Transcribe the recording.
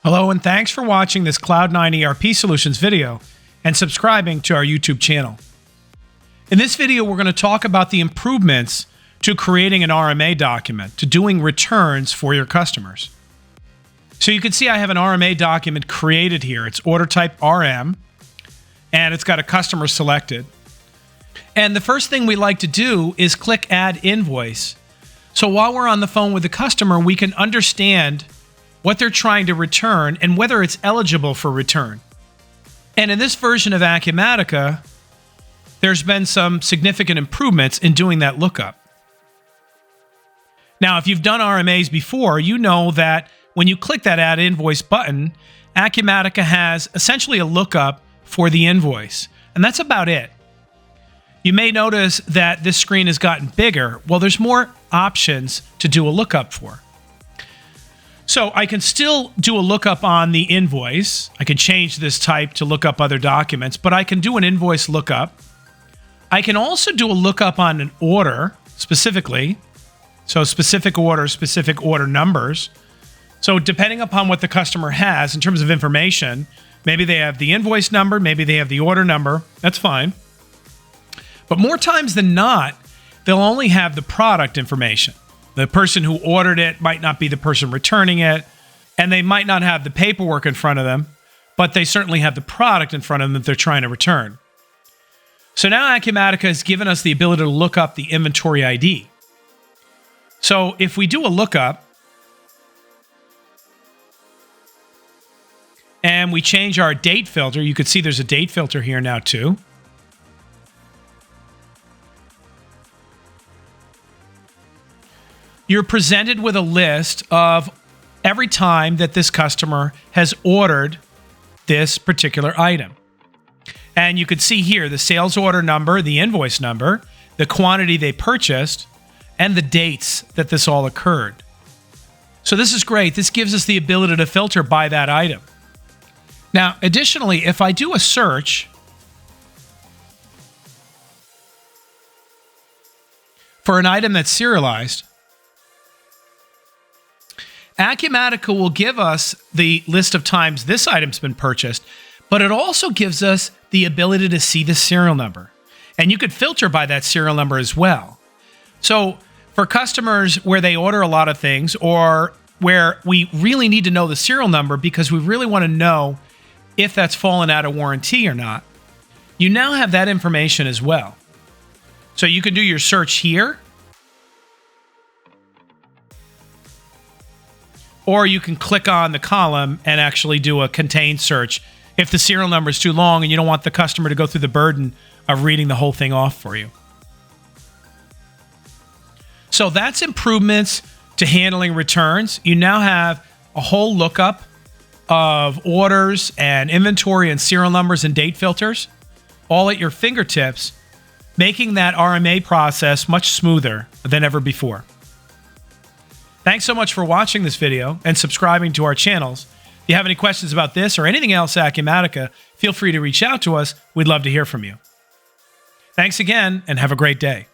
Hello, and thanks for watching this Cloud9 ERP Solutions video and subscribing to our YouTube channel. In this video, we're going to talk about the improvements to creating an RMA document, to doing returns for your customers. So you can see I have an RMA document created here. It's order type RM, and it's got a customer selected. And the first thing we like to do is click Add Invoice. So while we're on the phone with the customer, we can understand what they're trying to return and whether it's eligible for return. And in this version of Acumatica, there's been some significant improvements in doing that lookup. Now, if you've done RMAs before, you know that when you click that Add Invoice button, Acumatica has essentially a lookup for the invoice. And that's about it. You may notice that this screen has gotten bigger. Well, there's more options to do a lookup for. So I can still do a lookup on the invoice. I can change this type to look up other documents, but I can do an invoice lookup. I can also do a lookup on an order specifically. So specific order numbers. So depending upon what the customer has in terms of information, maybe they have the invoice number, maybe they have the order number. That's fine. But more times than not, they'll only have the product information. The person who ordered it might not be the person returning it, and they might not have the paperwork in front of them, but they certainly have the product in front of them that they're trying to return. So now Acumatica has given us the ability to look up the inventory ID. So if we do a lookup, and we change our date filter, you can see there's a date filter here now too. You're presented with a list of every time that this customer has ordered this particular item. And you can see here the sales order number, the invoice number, the quantity they purchased, and the dates that this all occurred. So this is great. This gives us the ability to filter by that item. Now, additionally, if I do a search for an item that's serialized, Acumatica will give us the list of times this item's been purchased, but it also gives us the ability to see the serial number. And you could filter by that serial number as well. So for customers where they order a lot of things or where we really need to know the serial number because we really want to know if that's fallen out of warranty or not, you now have that information as well. So you can do your search here, or you can click on the column and actually do a contain search if the serial number is too long and you don't want the customer to go through the burden of reading the whole thing off for you. So that's improvements to handling returns. You now have a whole lookup of orders and inventory and serial numbers and date filters all at your fingertips, making that RMA process much smoother than ever before. Thanks so much for watching this video and subscribing to our channels. If you have any questions about this or anything else Acumatica, feel free to reach out to us. We'd love to hear from you. Thanks again, and have a great day.